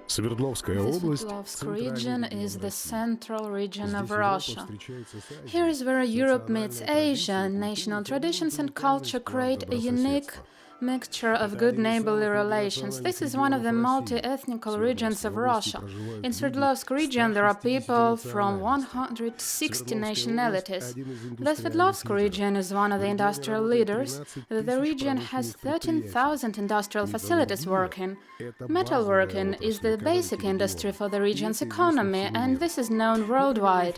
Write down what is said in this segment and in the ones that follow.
The Sverdlovsk region is the central region of Russia. Here is where Europe meets Asia. National traditions and culture create a unique mixture of good neighborly relations. This is one of the multi-ethnical regions of Russia. In Sverdlovsk region, there are people from 160 nationalities. The Sverdlovsk region is one of the industrial leaders. The region has 13,000 industrial facilities working. Metalworking is the basic industry for the region's economy, and this is known worldwide.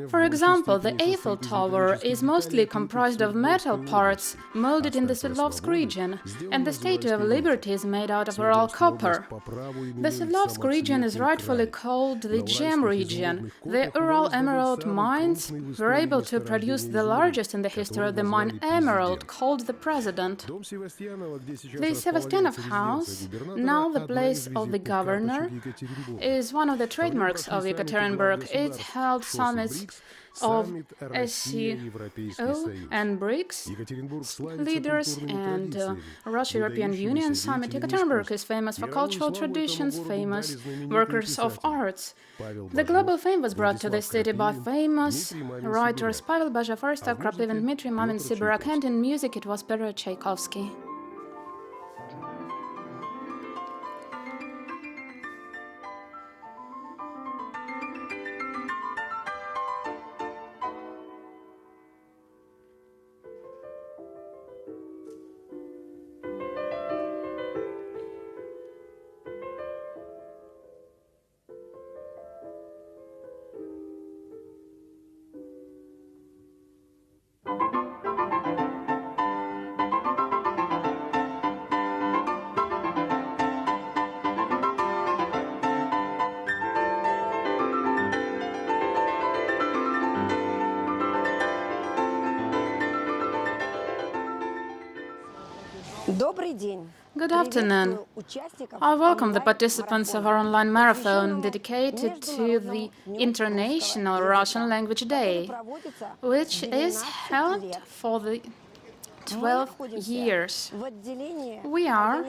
For example, the Eiffel Tower is mostly comprised of metal parts molded in the Sverdlovsk region, and the Statue of Liberty is made out of Ural copper. The Sverdlovsk region is rightfully called the gem region. The Ural emerald mines were able to produce the largest in the history of the mine emerald, called the President. The Sevastyanov House, now the place of the governor, is one of the trademarks of Yekaterinburg. It held summits of SCO and BRICS leaders and Russia-European Union summit. Yekaterinburg is famous for cultural traditions, famous workers of arts. The global fame was brought to the city by famous writers Pavel Bazhev, Aristav Kraplivin, Dmitry Mamin, Sibirak, and in music it was Pyotr Tchaikovsky. Good afternoon. I welcome the participants of our online marathon dedicated to the International Russian Language Day, which is held for the 12 years. We are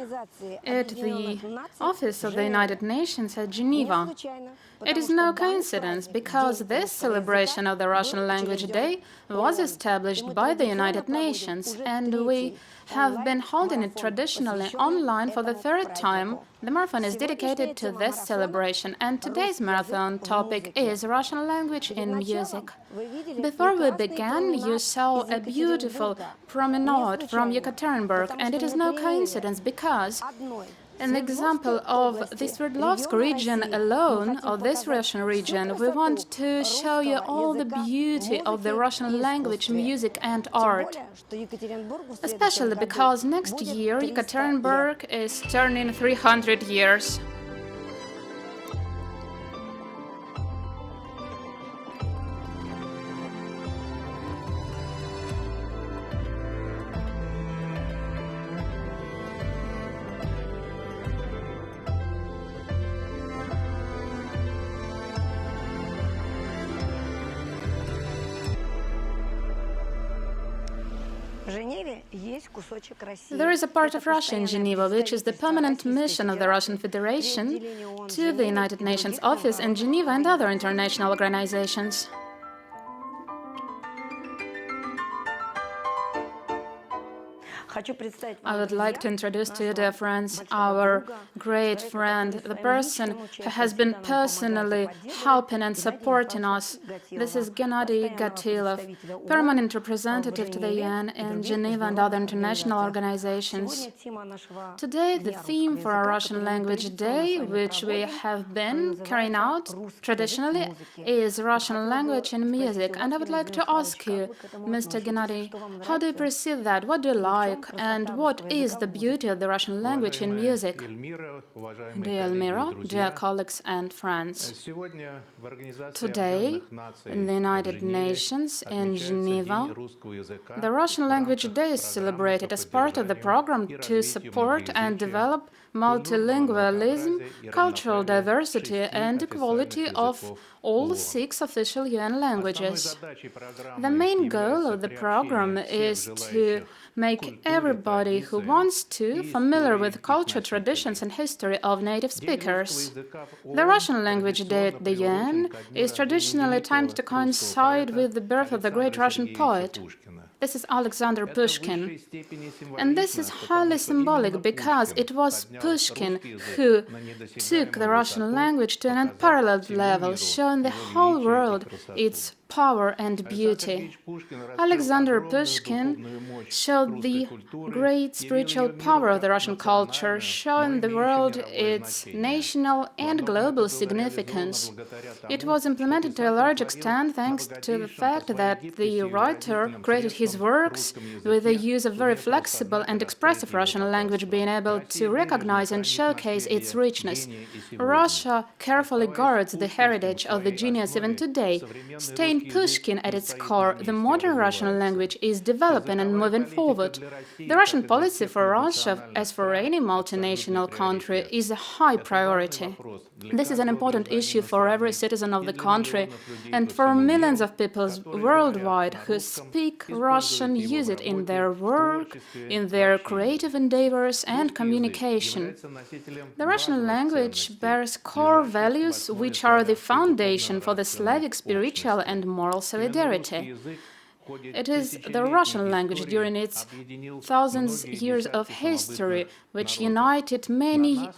at the office of the United Nations at Geneva. It is no coincidence, because this celebration of the Russian Language Day was established by the United Nations, and we have been holding it traditionally online for the third time. The marathon is dedicated to this celebration, and today's marathon topic is Russian language in music. Before we began, you saw a beautiful promenade from Yekaterinburg, and it is no coincidence, because an example of the Sverdlovsk region alone, or this Russian region, we want to show you all the beauty of the Russian language, music and art. Especially because next year Yekaterinburg is turning 300 years. There is a part of Russia in Geneva, which is the permanent mission of the Russian Federation to the United Nations office in Geneva and other international organizations. I would like to introduce to you, dear friends, our great friend, the person who has been personally helping and supporting us. This is Gennady Gatilov, permanent representative to the UN in Geneva and other international organizations. Today, the theme for our Russian Language Day, which we have been carrying out traditionally, is Russian language and music. And I would like to ask you, Mr. Gennady, how do you perceive that? What do you like? song and what is the beauty of the Russian language in music. Dear Elmira, dear colleagues and friends, today in the United Nations in Geneva, the Russian Language Day is celebrated as part of the program to support and develop multilingualism, cultural diversity and equality of all 6 official UN languages. The main goal of the program is to make everybody who wants to familiar with culture, traditions and history of native speakers. The Russian Language Day at the UN is traditionally timed to coincide with the birth of the great Russian poet. This is Alexander Pushkin. And this is highly symbolic because it was Pushkin who took the Russian language to an unparalleled level, showing the whole world its power and beauty. Alexander Pushkin showed the great spiritual power of the Russian culture, showing the world its national and global significance. It was implemented to a large extent thanks to the fact that the writer created his works with the use of very flexible and expressive Russian language, being able to recognize and showcase its richness. Russia carefully guards the heritage of the genius even today. Staying Pushkin at its core, the modern Russian language is developing and moving forward. The Russian policy for Russia, as for any multinational country, is a high priority. This is an important issue for every citizen of the country and for millions of people worldwide who speak Russian, use it in their work, in their creative endeavors and communication. The Russian language bears core values which are the foundation for the Slavic spiritual and moral solidarity. It is the Russian language during its thousands years of history which united many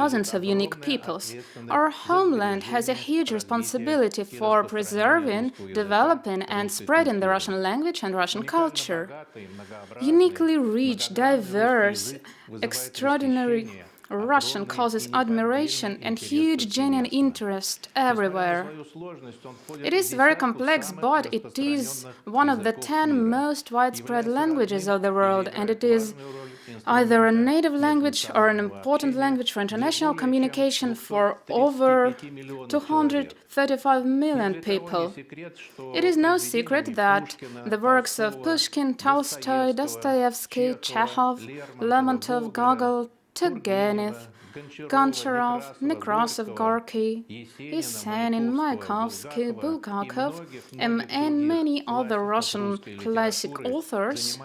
dozens of unique peoples. Our homeland has a huge responsibility for preserving, developing and spreading the Russian language and Russian culture. Uniquely rich, diverse, extraordinary Russian causes admiration and huge genuine interest everywhere. It is very complex, but it is one of the 10 most widespread languages of the world, and it is either a native language or an important language for international communication for over 235 million people. It is no secret that the works of Pushkin, Tolstoy, Dostoevsky, Chekhov, Lermontov, Gogol, Turgenev, Goncharov, Nekrasov, Gorky, Yesenin, Mayakovsky, Bulgakov, and many other Russian classic authors,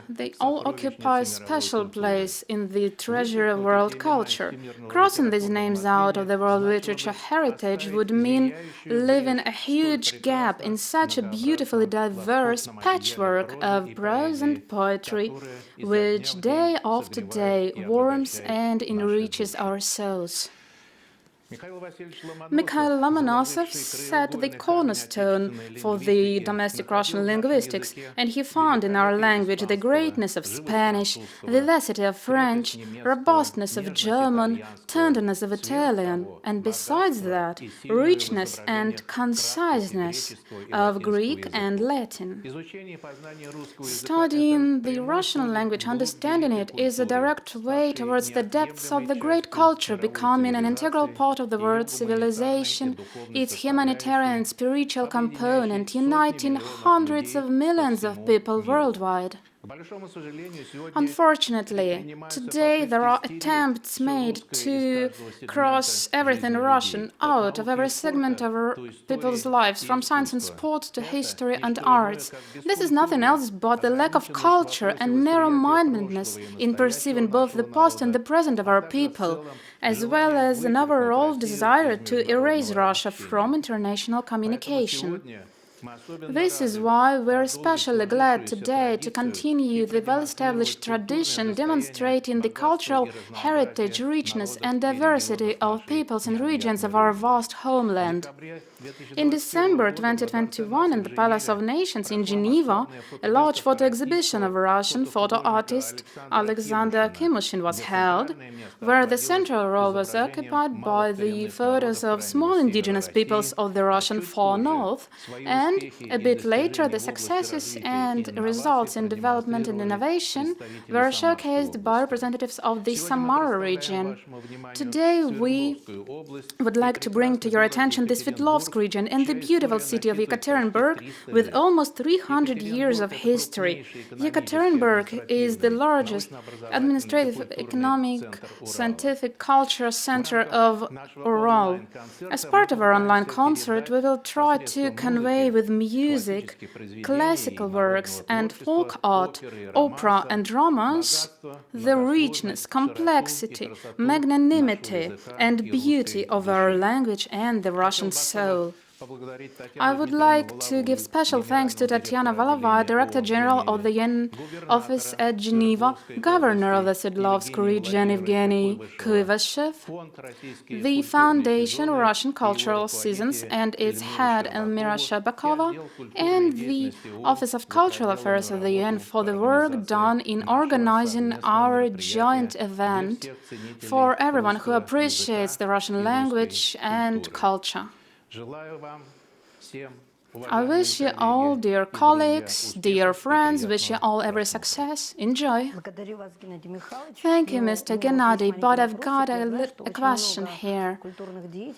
they all occupy a special place in the treasury of world culture. Crossing these names out of the world literature heritage would mean leaving a huge gap in such a beautifully diverse patchwork of prose and poetry, which day after day warms and enriches our souls. Mikhail Lomonosov set the cornerstone for the domestic Russian linguistics, and he found in our language the greatness of Spanish, vivacity of French, robustness of German, tenderness of Italian, and besides that, richness and conciseness of Greek and Latin. Studying the Russian language, understanding it, is a direct way towards the depths of the great culture becoming an integral part of the world's civilization, its humanitarian and spiritual component, uniting hundreds of millions of people worldwide. Unfortunately, today there are attempts made to cross everything Russian out of every segment of our people's lives, from science and sport to history and arts. This is nothing else but the lack of culture and narrow-mindedness in perceiving both the past and the present of our people, as well as an overall desire to erase Russia from international communication. This is why we are especially glad today to continue the well-established tradition demonstrating the cultural heritage, richness and diversity of peoples and regions of our vast homeland. In December 2021, in the Palace of Nations in Geneva, a large photo exhibition of Russian photo artist Alexander Kimushin was held, where the central role was occupied by the photos of small indigenous peoples of the Russian far north and And a bit later, the successes and results in development and innovation were showcased by representatives of the Samara region. Today, we would like to bring to your attention the Sverdlovsk region in the beautiful city of Yekaterinburg with almost 300 years of history. Yekaterinburg is the largest administrative, economic, scientific, cultural center of Ural. As part of our online concert, we will try to convey with music, classical works and folk art, opera and dramas the richness, complexity, magnanimity and beauty of our language and the Russian soul. I would like to give special thanks to Tatiana Valova, Director General of the UN Office at Geneva, Governor of the Sverdlovsk region Evgeny Kuyvashev, the Foundation Russian Cultural Seasons and its head Elmira Shebakova, and the Office of Cultural Affairs of the UN for the work done in organizing our joint event for everyone who appreciates the Russian language and culture. I wish you all, dear colleagues, dear friends, wish you all every success. Enjoy. Thank you, Mr. Gennady, but I've got a question here.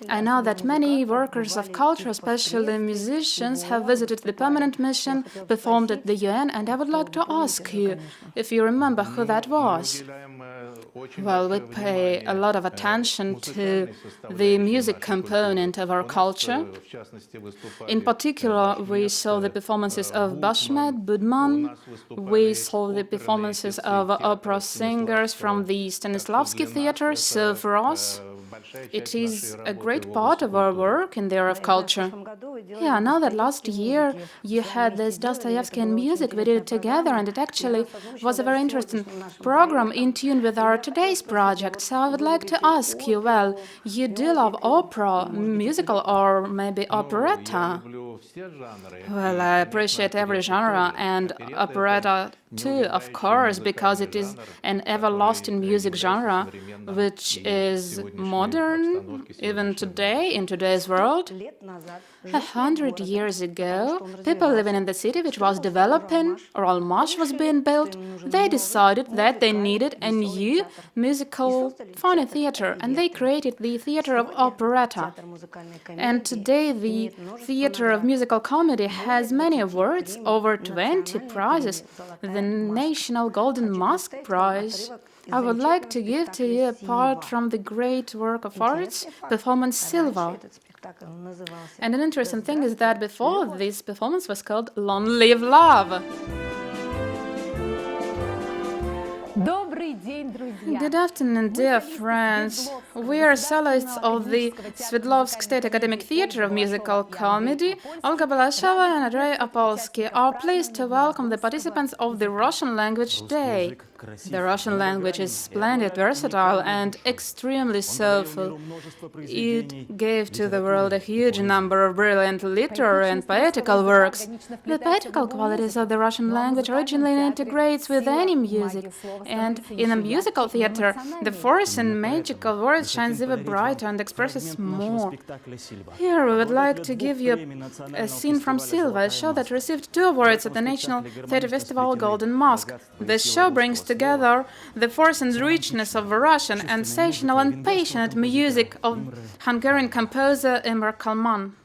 I know that many workers of culture, especially musicians, have visited the permanent mission, performed at the UN, and I would like to ask you if you remember who that was. Well, we pay a lot of attention to the music component of our culture. In particular, we saw the performances of Bashmet, Budman, we saw the performances of opera singers from the Stanislavski Theatre, so for us, it is a great part of our work in the area of culture. Yeah, I know that last year you had this Dostoevsky and music video together, and it actually was a very interesting program in tune with our today's project. So I would like to ask you, well, you do love opera, musical, or maybe operetta? Well, I appreciate every genre, and operetta too, of course, because it is an everlasting music genre, which is modern even today, in today's world. 100 years ago, people living in the city which was developing, Uralmash was being built, they decided that they needed a new musical funny theater, and they created the theater of operetta. And today the theater of musical comedy has many awards, over 20 prizes, the National Golden Mask Prize. I would like to give to you, apart from the great work of arts, performance Silva. And an interesting thing is that before this performance was called Long Live Love. Good afternoon, dear friends. We are soloists of the Sverdlovsk State Academic Theatre of Musical Comedy. Olga Balashova and Andrei Opolsky are pleased to welcome the participants of the Russian Language Day. The Russian language is splendid, versatile, and extremely soulful. It gave to the world a huge number of brilliant literary and poetical works. The poetical qualities of the Russian language originally integrates with any music, and in a musical theater, the force and magical words shines even brighter and expresses more. Here we would like to give you a scene from Silva, a show that received 2 awards at the National Theatre Festival Golden Mask. This show brings together the force and richness of Russian and sensational and passionate music of Hungarian composer Imre Kalman.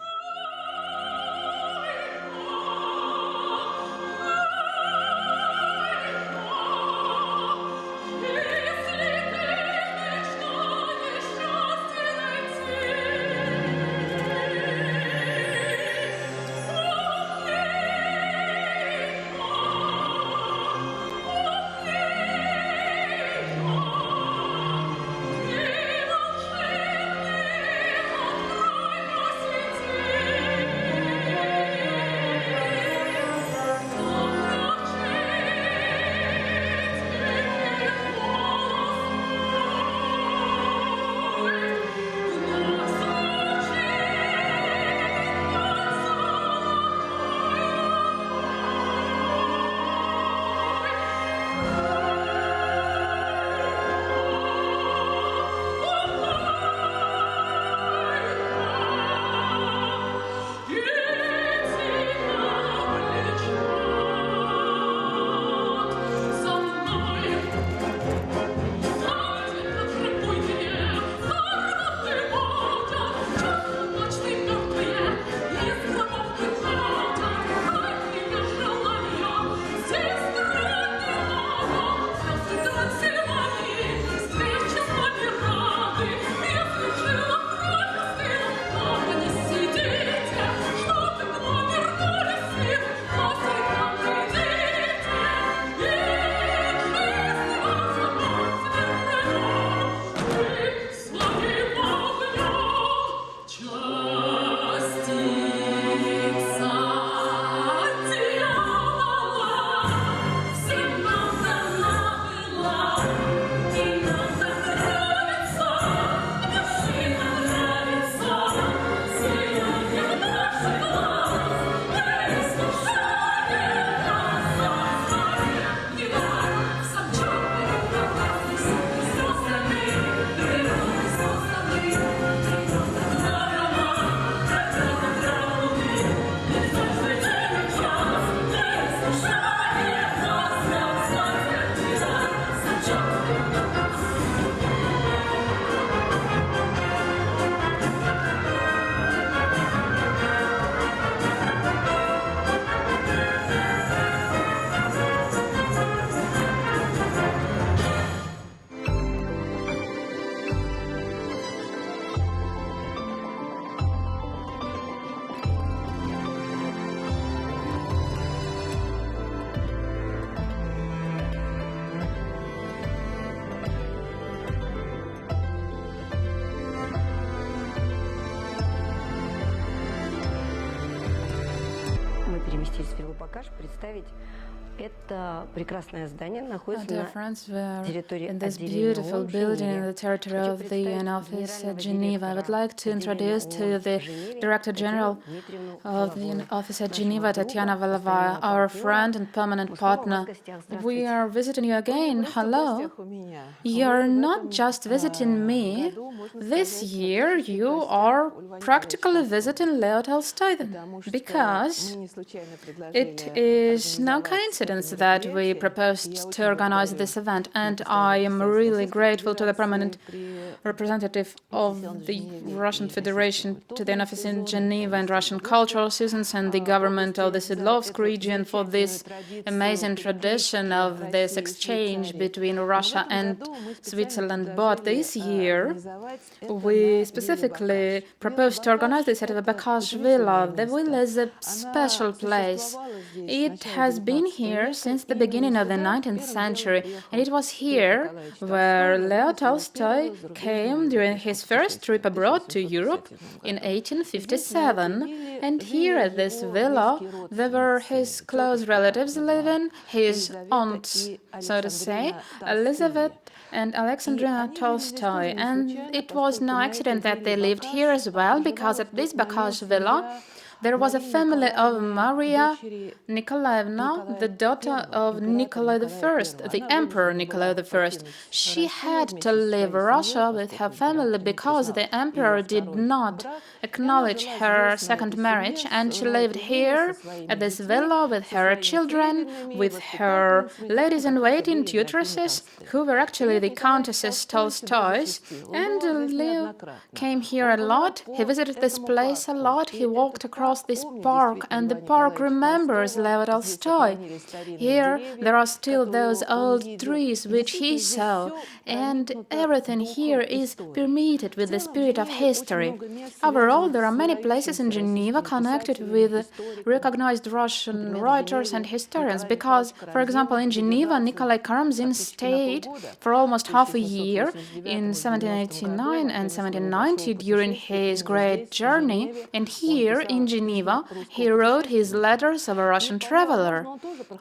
Dear friends, we're in this beautiful building in the territory of the UN office at Geneva. I would like to introduce to the Director General of the UN office at Geneva, Tatiana Valovaya, our friend and permanent partner. We are visiting you again. Hello. You're not just visiting me. This year you are practically visiting Leo Tolstoy, because it is no coincidence that we proposed to organize this event, and I am really grateful to the permanent representative of the Russian Federation, to the office in Geneva, and Russian Cultural Assistance, and the government of the Sverdlovsk region for this amazing tradition of this exchange between Russia and Switzerland. But this year, we specifically proposed to organize this at the Bakaj Villa. The villa is a special place. It has been here since the beginning of the 19th century, and it was here where Leo Tolstoy came during his first trip abroad to Europe in 1857. And here at this villa, there were his close relatives living, his aunts, so to say, Elizabeth and Alexandrina Tolstoy. And it was no accident that they lived here as well, because at this Bakaj villa, there was a family of Maria Nikolaevna, the daughter of Nikolai I, the Emperor Nikolai I. She had to leave Russia with her family because the Emperor did not acknowledge her second marriage, and she lived here at this villa with her children, with her ladies-in-waiting tutoresses, who were actually the Countesses Tolstoys. And Leo came here a lot. He visited this place a lot. He walked across this park, and the park remembers Leo Tolstoy. Here there are still those old trees which he saw, and everything here is permeated with the spirit of history. Overall, there are many places in Geneva connected with recognized Russian writers and historians, because, for example, in Geneva, Nikolai Karamzin stayed for almost half a year in 1789 and 1790 during his great journey, and here in Geneva, he wrote his letters of a Russian traveler.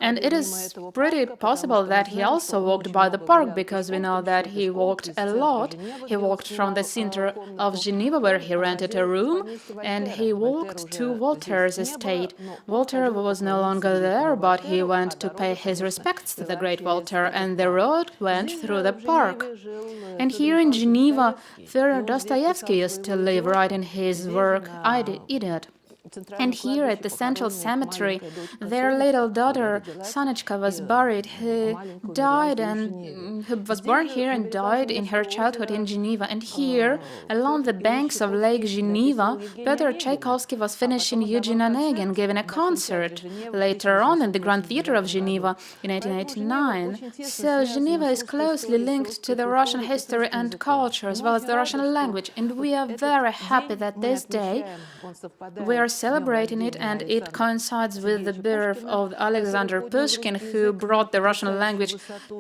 And it is pretty possible that he also walked by the park, because we know that he walked a lot. He walked from the center of Geneva, where he rented a room, and he walked to Voltaire's estate. Voltaire was no longer there, but he went to pay his respects to the great Voltaire, and the road went through the park. And here in Geneva, Fyodor Dostoevsky used to live, writing his work Idiot. And here at the Central Cemetery, their little daughter Sonechka was buried. Who was born here and died in her childhood in Geneva. And here, along the banks of Lake Geneva, Pyotr Tchaikovsky was finishing Eugene Onegin, giving a concert later on in the Grand Theatre of Geneva in 1889. So Geneva is closely linked to the Russian history and culture, as well as the Russian language. And we are very happy that this day we are celebrating it, and it coincides with the birth of Alexander Pushkin, who brought the Russian language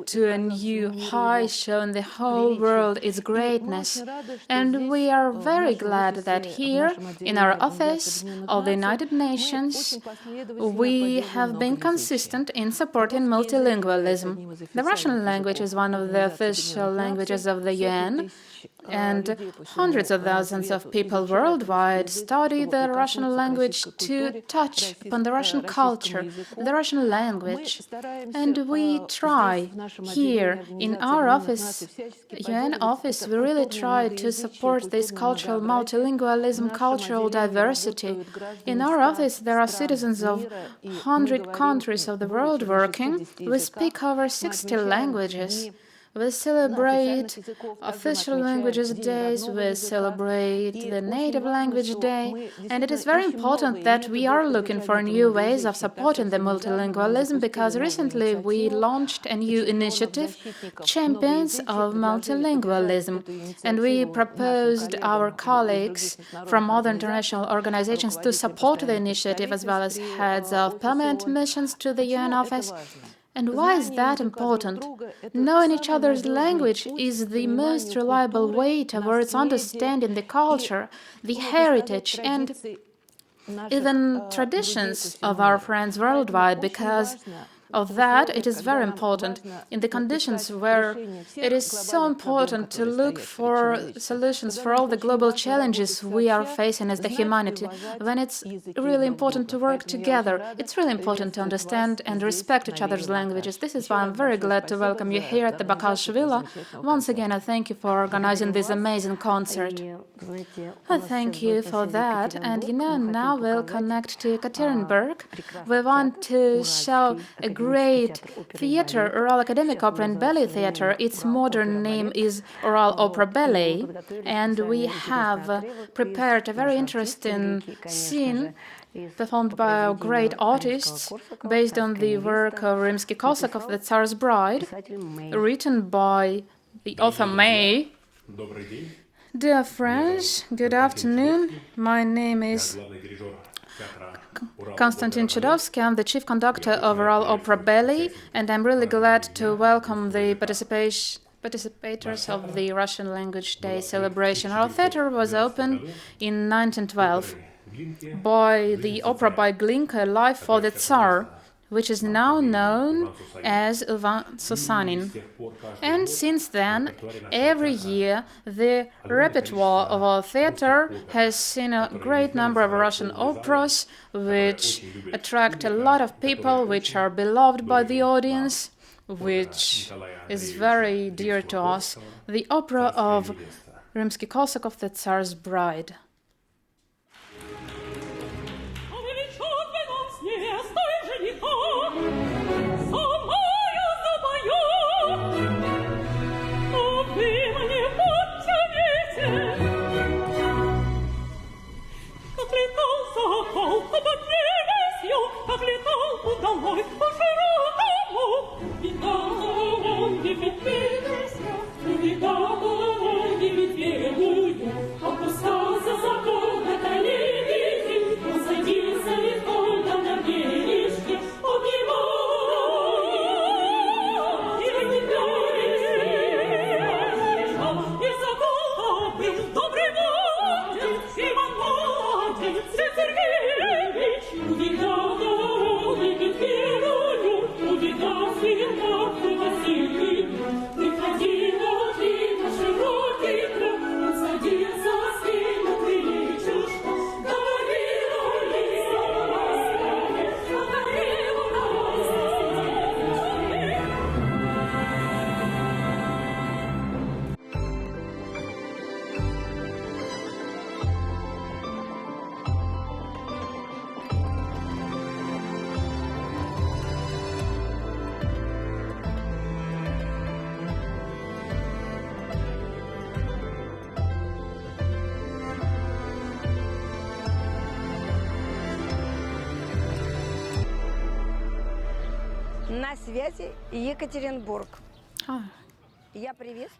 to a new high, showing the whole world its greatness. And we are very glad that here, in our office of the United Nations, we have been consistent in supporting multilingualism. The Russian language is one of the official languages of the UN, and hundreds of thousands of people worldwide study the Russian language to touch upon the Russian culture, the Russian language. And we try here in our office, UN office, we really try to support this cultural multilingualism, cultural diversity. In our office, there are citizens of 100 countries of the world working. We speak over 60 languages. We celebrate official languages days, we celebrate the native language day, and it is very important that we are looking for new ways of supporting the multilingualism, because recently we launched a new initiative, Champions of Multilingualism, and we proposed our colleagues from other international organizations to support the initiative, as well as heads of permanent missions to the UN office. And why is that important? Knowing each other's language is the most reliable way towards understanding the culture, the heritage, and even traditions of our friends worldwide. Because of that, it is very important in the conditions where it is so important to look for solutions for all the global challenges we are facing as the humanity. When it's really important to work together, it's really important to understand and respect each other's languages. This is why I'm very glad to welcome you here at the Bakalshvili. Once again, I thank you for organizing this amazing concert. I thank you for that. And now we'll connect to Ekaterinburg. We want to show a great theater, Ural Academic Opera and Ballet Theater. Its modern name is Ural Opera Ballet, and we have prepared a very interesting scene performed by our great artists based on the work of Rimsky-Korsakov, The Tsar's Bride, written by the author May. Dear friends, good afternoon. My name is Konstantin Chudovsky. I'm the chief conductor of Ural Opera Ballet, and I'm really glad to welcome the participators of the Russian Language Day celebration. Our theater was opened in 1912 by the opera by Glinka, Life for the Tsar, which is now known as Ivan Susanin. And since then, every year, the repertoire of our theater has seen a great number of Russian operas, which attract a lot of people, which are beloved by the audience, which is very dear to us. The opera of Rimsky-Korsakov, The Tsar's Bride. На связи Екатеринбург.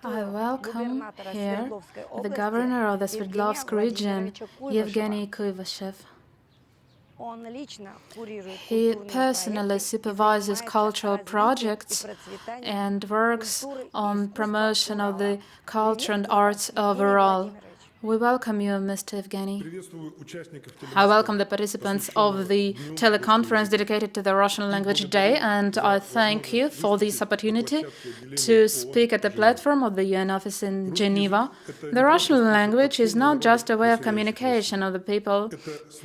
I welcome here the governor of the Sverdlovsk region, Evgeny Kuivashev. He personally supervises cultural projects and works on promotion of the culture and arts overall. We welcome you, Mr. Evgeny. I welcome the participants of the teleconference dedicated to the Russian Language Day, and I thank you for this opportunity to speak at the platform of the UN office in Geneva. The Russian language is not just a way of communication of the people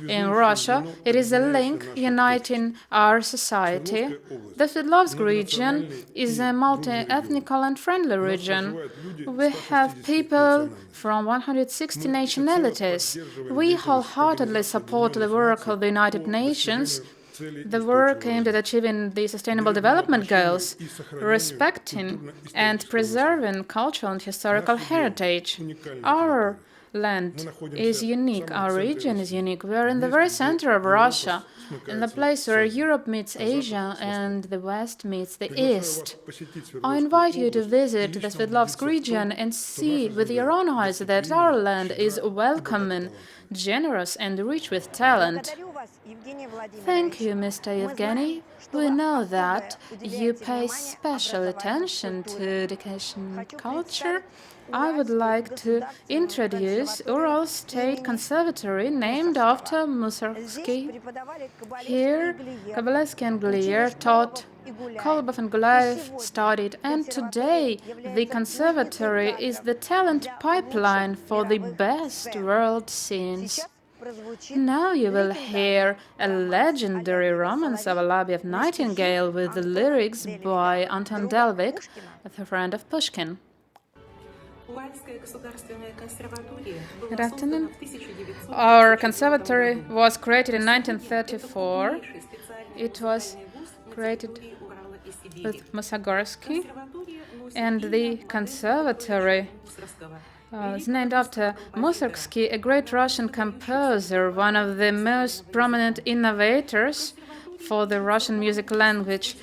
in Russia, it is a link uniting our society. The Sverdlovsk region is a multi-ethnical and friendly region. We have people from 160 nationalities. We wholeheartedly support the work of the United Nations, the work aimed at achieving the Sustainable Development Goals, respecting and preserving cultural and historical heritage. Our land is unique, our region is unique. We are in the very center of Russia, in the place where Europe meets Asia and the West meets the East. I invite you to visit the Sverdlovsk region and see with your own eyes that our land is welcoming, generous and rich with talent. Thank you, Mr. Evgeny. We know that you pay special attention to education and culture, I would like to introduce Ural State Conservatory, named after Mussorgsky. Here, Kovalevsky and Glier taught, Kolobov and Gulaev studied, and today the conservatory is the talent pipeline for the best world scenes. Now you will hear a legendary romance of Alabiev Nightingale with the lyrics by Anton Delvig, a friend of Pushkin. Good afternoon. Our conservatory was created in 1934. It was created with Mussorgsky, and the conservatory is named after Mussorgsky, a great Russian composer, one of the most prominent innovators for the Russian music language.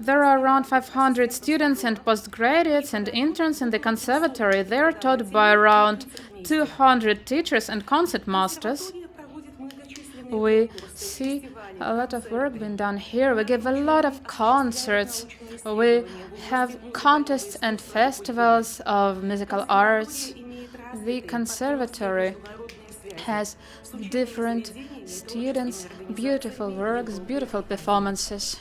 There are around 500 students and postgraduates and interns in the conservatory. They are taught by around 200 teachers and concertmasters. We see a lot of work being done here. We give a lot of concerts. We have contests and festivals of musical arts. The conservatory has different students, beautiful works, beautiful performances.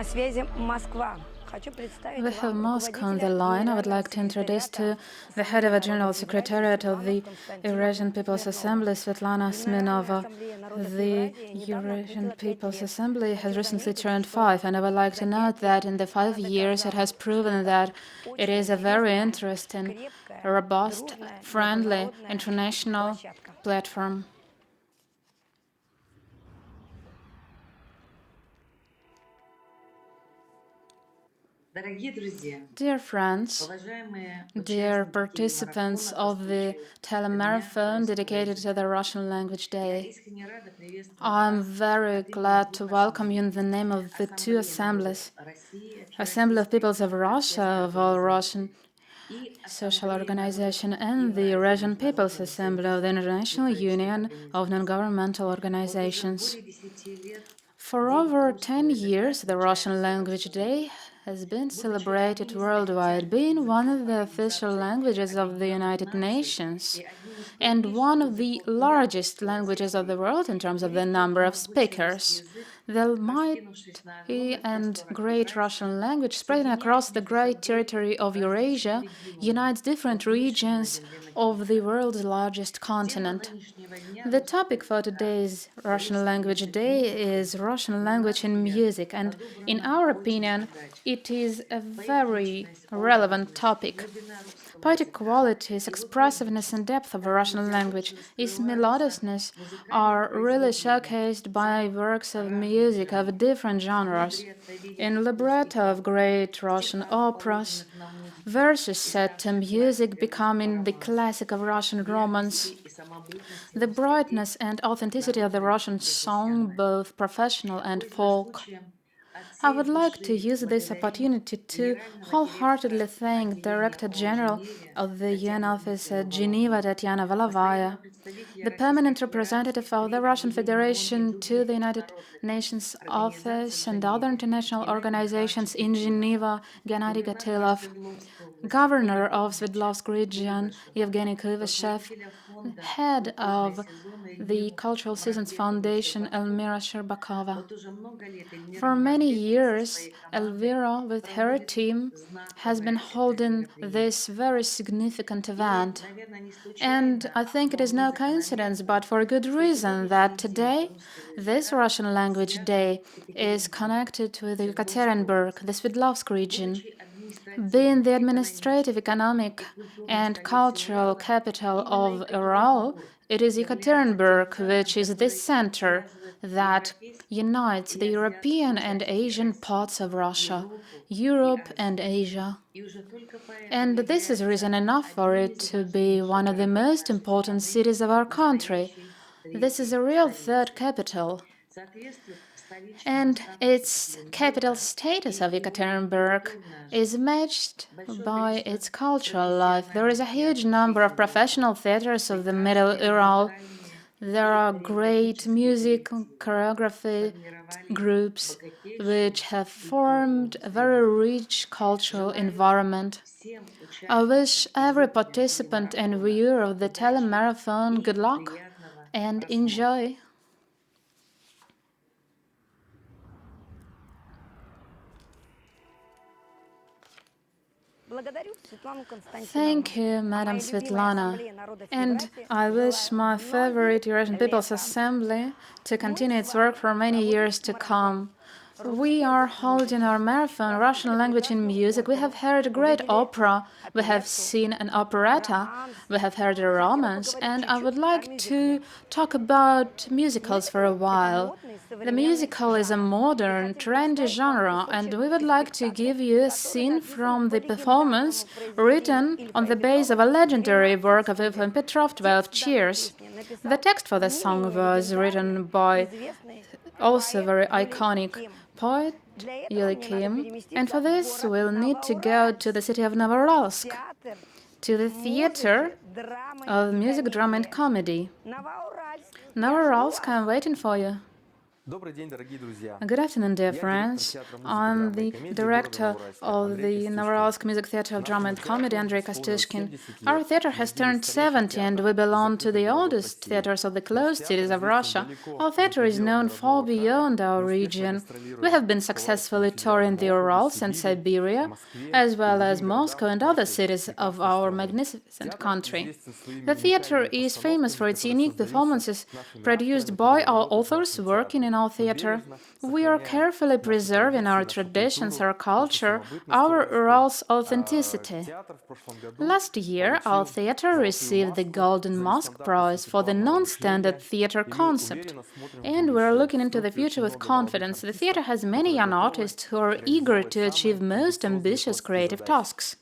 На связи Москва. We have Moscow on the line. I would like to introduce to the head of the General Secretariat of the Eurasian People's Assembly, Svetlana Smirnova. The Eurasian People's Assembly has recently turned 5, and I would like to note that in the 5 years it has proven that it is a very interesting, robust, friendly, international platform. Dear friends, dear participants of the telemarathon dedicated to the Russian Language Day, I'm very glad to welcome you in the name of the two assemblies, Assembly of Peoples of Russia, of all Russian social organization, and the Eurasian People's Assembly of the International Union of Non-Governmental Organizations. For over 10 years, the Russian Language Day has been celebrated worldwide, being one of the official languages of the United Nations and one of the largest languages of the world in terms of the number of speakers. The mighty and great Russian language, spreading across the great territory of Eurasia, unites different regions of the world's largest continent. The topic for today's Russian Language Day is Russian language in music, and in our opinion, it is a very relevant topic. Poetic qualities, expressiveness, and depth of the Russian language, its melodiousness are really showcased by works of music of different genres. In libretto of great Russian operas, verses set to music becoming the classic of Russian romance. The brightness and authenticity of the Russian song, both professional and folk. I would like to use this opportunity to wholeheartedly thank Director General of the UN Office at Geneva, Tatiana Volovaya, the permanent representative of the Russian Federation to the United Nations Office and other international organizations in Geneva, Gennady Gatilov, Governor of Sverdlovsk region, Evgeny Kuivyshev, head of the Cultural Seasons Foundation, Elmira Sherbakova. For many years, Elvira, with her team, has been holding this very significant event. And I think it is no coincidence, but for a good reason, that today, this Russian Language Day is connected with Yekaterinburg, the Sverdlovsk region. Being the administrative, economic, and cultural capital of Ural, it is Yekaterinburg which is the center that unites the European and Asian parts of Russia, Europe and Asia. And this is reason enough for it to be one of the most important cities of our country. This is a real third capital. And its capital status of Yekaterinburg is matched by its cultural life. There is a huge number of professional theaters of the Middle Ural. There are great music, choreography groups which have formed a very rich cultural environment. I wish every participant and viewer of the telemarathon good luck and enjoy. Thank you, Madam Svetlana. And I wish my favorite Eurasian People's Assembly to continue its work for many years to come. We are holding our marathon, Russian language in music. We have heard a great opera, we have seen an operetta, we have heard a romance, and I would like to talk about musicals for a while. The musical is a modern, trendy genre, and we would like to give you a scene from the performance written on the base of a legendary work of Ivan Petrov, 12 Cheers. The text for the song was written by also very iconic poet Yuli Kim, and for this we'll need to go to the city of Novorossk, to the theater of music, drama and comedy. Novorossk, I'm waiting for you. Good afternoon, dear friends. I'm the director of the Novorossk Music Theatre of Drama and Comedy, Andrei Kostyshkin. Our theatre has turned 70 and we belong to the oldest theatres of the closed cities of Russia. Our theatre is known far beyond our region. We have been successfully touring the Urals and Siberia, as well as Moscow and other cities of our magnificent country. The theatre is famous for its unique performances produced by our authors working in our theatre. We are carefully preserving our traditions, our culture, our Urals authenticity. Last year, our theatre received the Golden Mask Prize for the non-standard theatre concept. And we're looking into the future with confidence. The theatre has many young artists who are eager to achieve most ambitious creative tasks.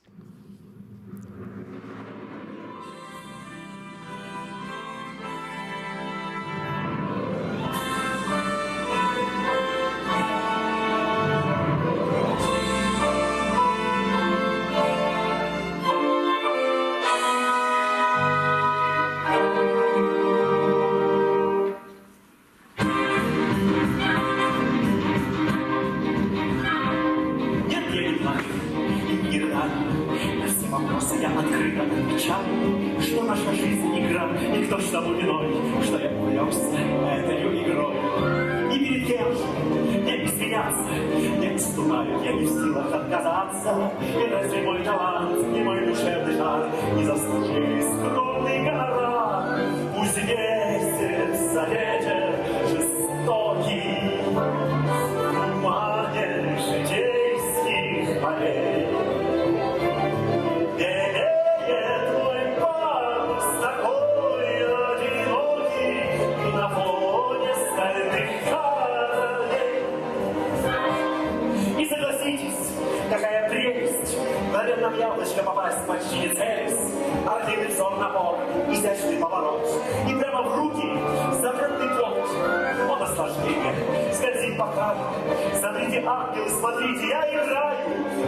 Я открыто отвечаю, что наша жизнь игра, и кто ж тому виной, что я увлекся этой игрой. И перед кем же мне извиняться, не уступаю, я не в силах отказаться. И разве мой талант и мой душевный жар не заслужили скромный гонорар? Пусть месяц ветер жестокий, в тумане житейских полей. Наверное, в яблочко попасть почти не целясь. Орлиный взор, напор, изящный поворот. И прямо в руки запретный плод. Он наслаждение, скользит по краю. Смотрите, ангелы, смотрите, я играю.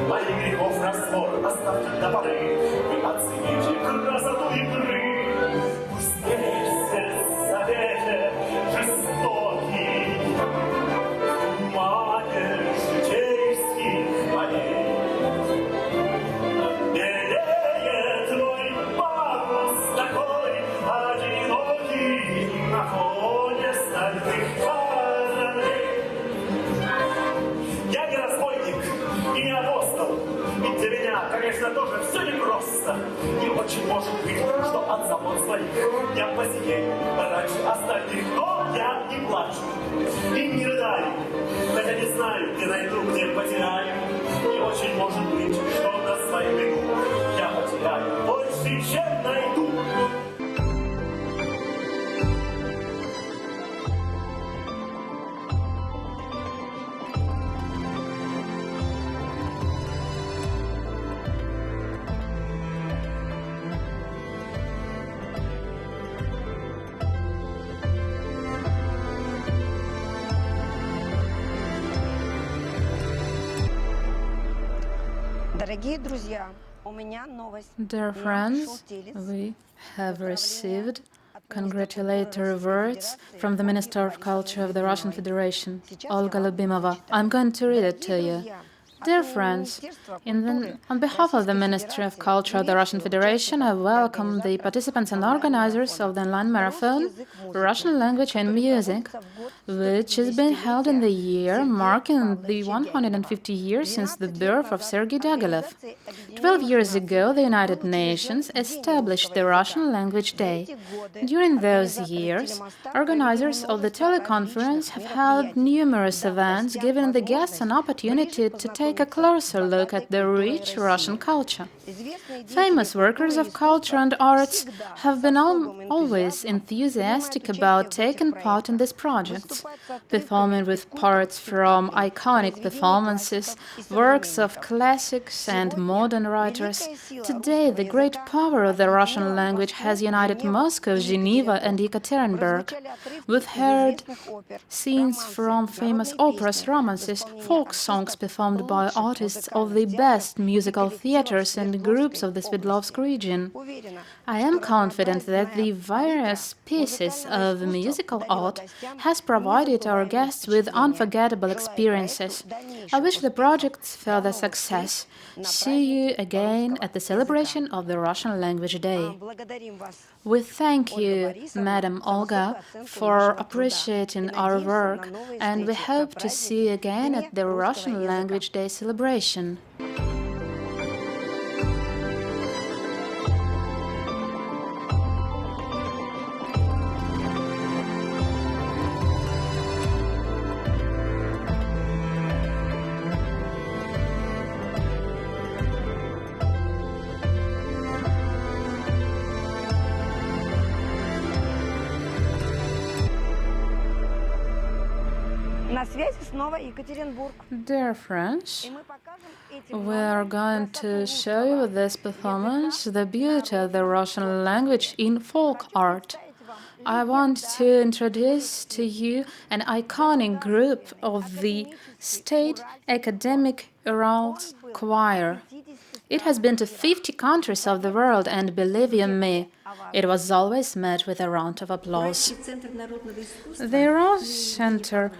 Моих грехов раствор оставьте до поры. Вы оцените красоту игры. Пусть месяц ветер жестокий, мане житейских полей. Я не разбойник и не апостол, и для меня, конечно, тоже все непросто. И очень может быть, что от забот своих я посидею раньше остальных, но я не плачу и не рыдаю, хотя не знаю, где найду, где потеряю. И очень может быть, что на свою беду я потеряю больше, чем найду. Dear friends, we have received congratulatory words from the Minister of Culture of the Russian Federation, Olga Lyubimova. I'm going to read it to you. Dear friends, on behalf of the Ministry of Culture of the Russian Federation, I welcome the participants and organizers of the online marathon Russian Language and Music, which is being held in the year marking the 150 years since the birth of Sergei Diaghilev. 12 years ago, the United Nations established the Russian Language Day. During those years, organizers of the teleconference have held numerous events, giving the guests an opportunity to take a closer look at the rich Russian culture. Famous workers of culture and arts have been always enthusiastic about taking part in these projects, performing with parts from iconic performances, works of classics and modern writers. Today, the great power of the Russian language has united Moscow, Geneva, and Ekaterinburg. We've heard scenes from famous operas, romances, folk songs performed by by artists of the best musical theaters and groups of the Sverdlovsk region. I am confident that the various pieces of musical art has provided our guests with unforgettable experiences. I wish the project's further success. See you again at the celebration of the Russian Language Day. We thank you, Madam Olga, for appreciating our work, and we hope to see you again at the Russian Language Day celebration. Dear friends, we are going to show you this performance, the beauty of the Russian language in folk art. I want to introduce to you an iconic group of the State Academic Urals Choir. It has been to 50 countries of the world, and believe you me, it was always met with a round of applause. The Urals Center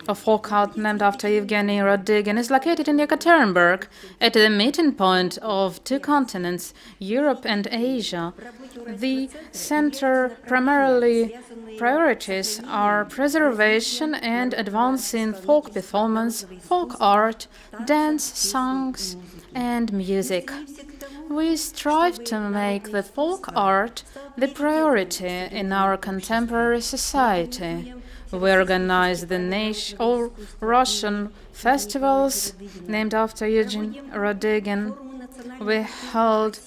of Folk Art, named after Evgeny Rodygin, is located in Yekaterinburg, at the meeting point of two continents, Europe and Asia. The center primarily priorities are preservation and advancing folk performance, folk art, dance, songs, and music. We strive to make the folk art the priority in our contemporary society. We organize the all Russian festivals named after Eugene Rodygin. We hold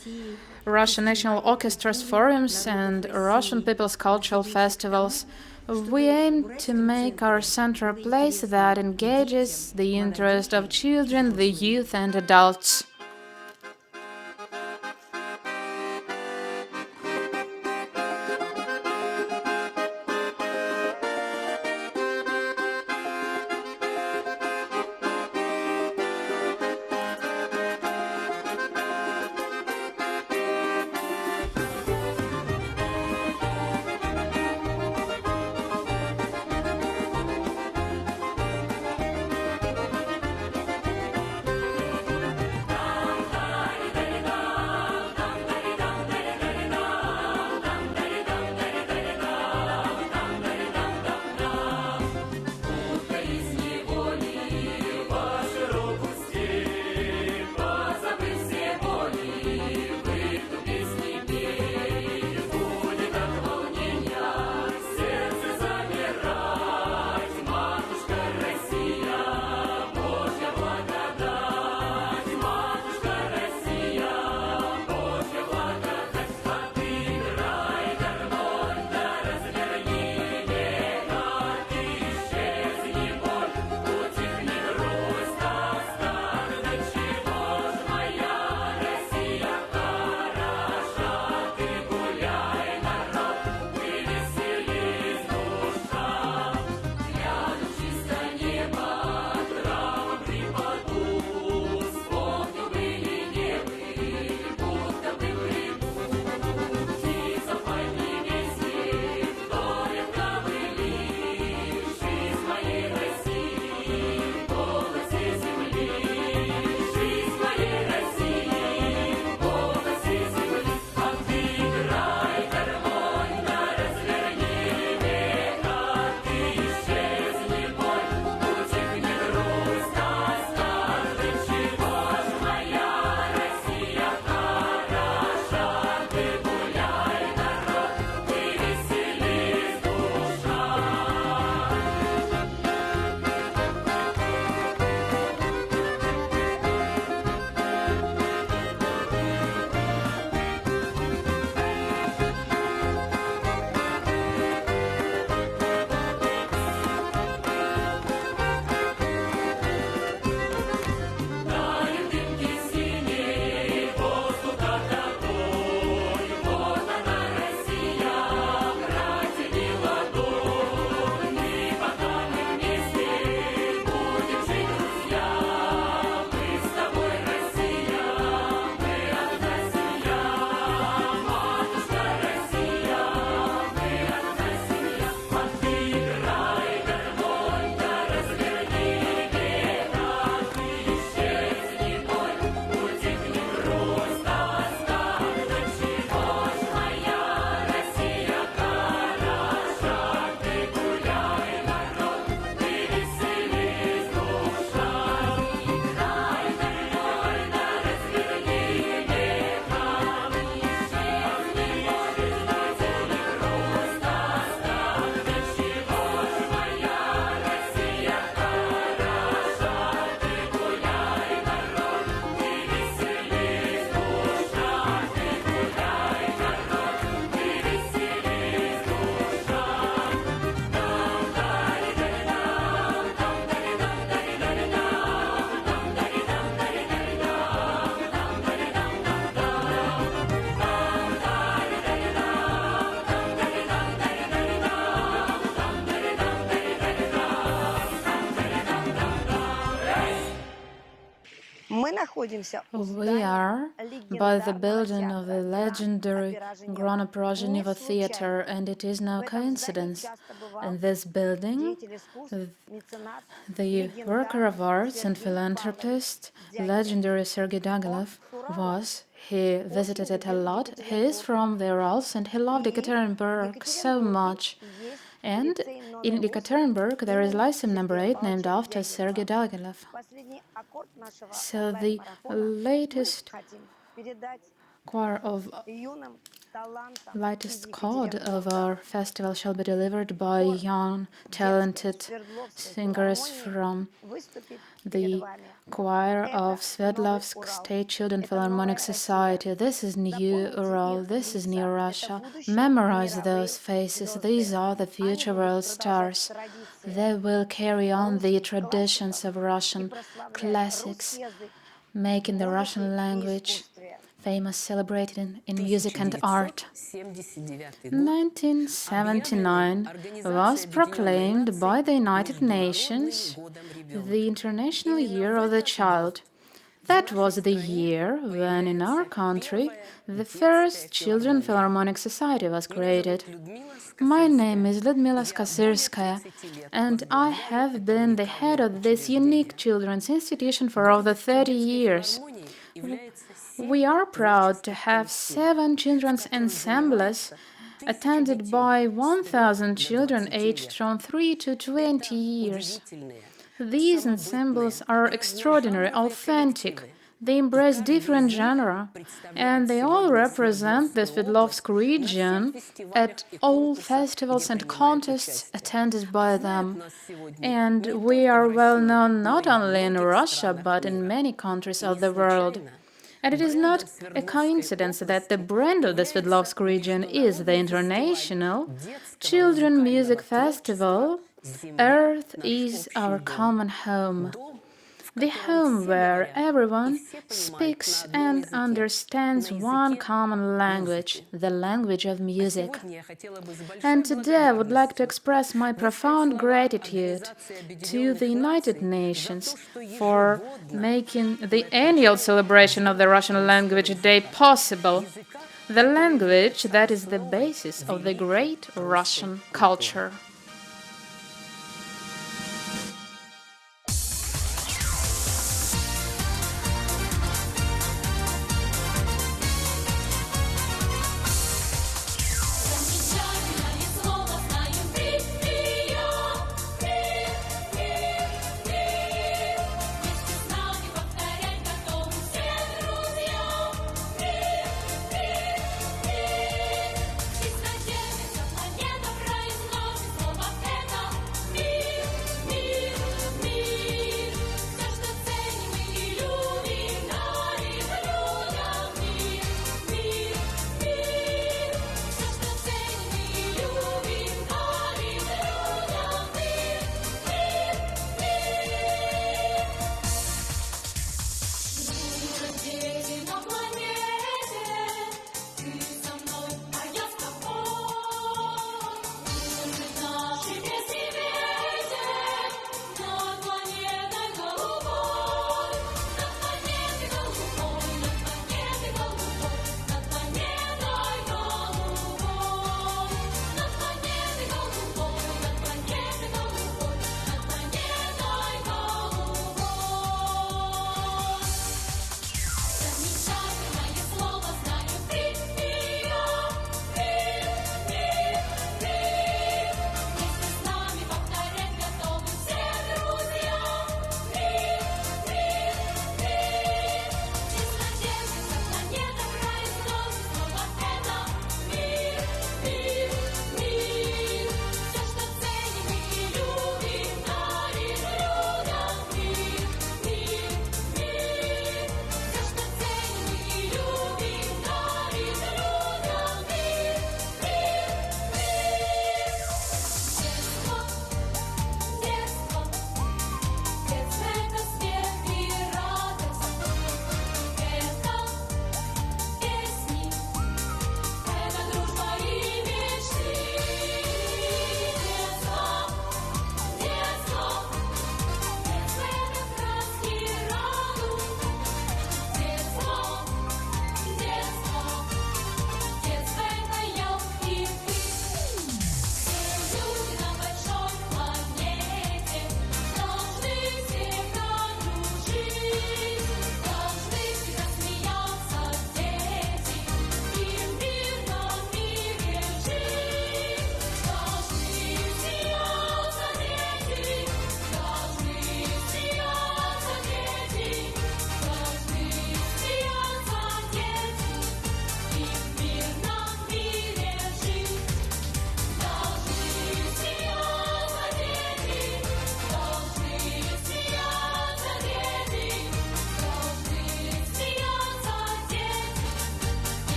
Russian National Orchestra's forums and Russian People's Cultural Festivals. We aim to make our center a place that engages the interest of children, the youth, and adults. We are by the building of the legendary Geneva Theater, and it is no coincidence. In this building, the worker of arts and philanthropist, legendary Sergei Diaghilev, was. He visited it a lot. He is from the Urals, and he loved Ekaterinburg so much. And in Ekaterinburg, there is Lyceum number 8 named after Sergei Diaghilev. So the latest chord of our festival shall be delivered by young, talented singers from the choir of Sverdlovsk State Children Philharmonic Society. This is New Ural, this is New Russia. Memorize those faces, these are the future world stars. They will carry on the traditions of Russian classics, making the Russian language famous, celebrated in music and art. 1979 was proclaimed by the United Nations the International Year of the Child. That was the year when in our country the first Children Philharmonic Society was created. My name is Lyudmila Skasyrskaya, and I have been the head of this unique children's institution for over 30 years. We are proud to have 7 children's ensembles attended by 1,000 children aged from 3 to 20 years. These ensembles are extraordinary, authentic. They embrace different genres, and they all represent the Sverdlovsk region at all festivals and contests attended by them. And we are well known not only in Russia, but in many countries of the world. And it is not a coincidence that the brand of the Sverdlovsk region is the International Children Music Festival. Earth is our common home. The home where everyone speaks and understands one common language, the language of music. And today I would like to express my profound gratitude to the United Nations for making the annual celebration of the Russian Language Day possible, the language that is the basis of the great Russian culture.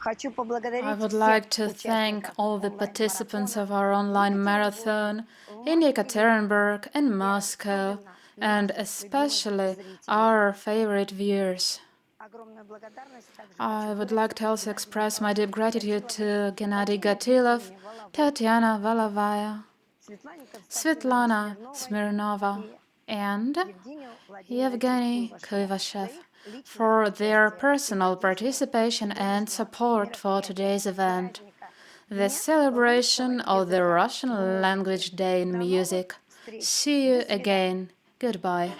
I would like to thank all the participants of our online marathon in Yekaterinburg and Moscow, and especially our favorite viewers. I would like to also express my deep gratitude to Gennady Gatilov, Tatiana Valavaya, Svetlana Smirnova, and Yevgeny Kuivashev for their personal participation and support for today's event, the celebration of the Russian Language Day in Music. See you again. Goodbye.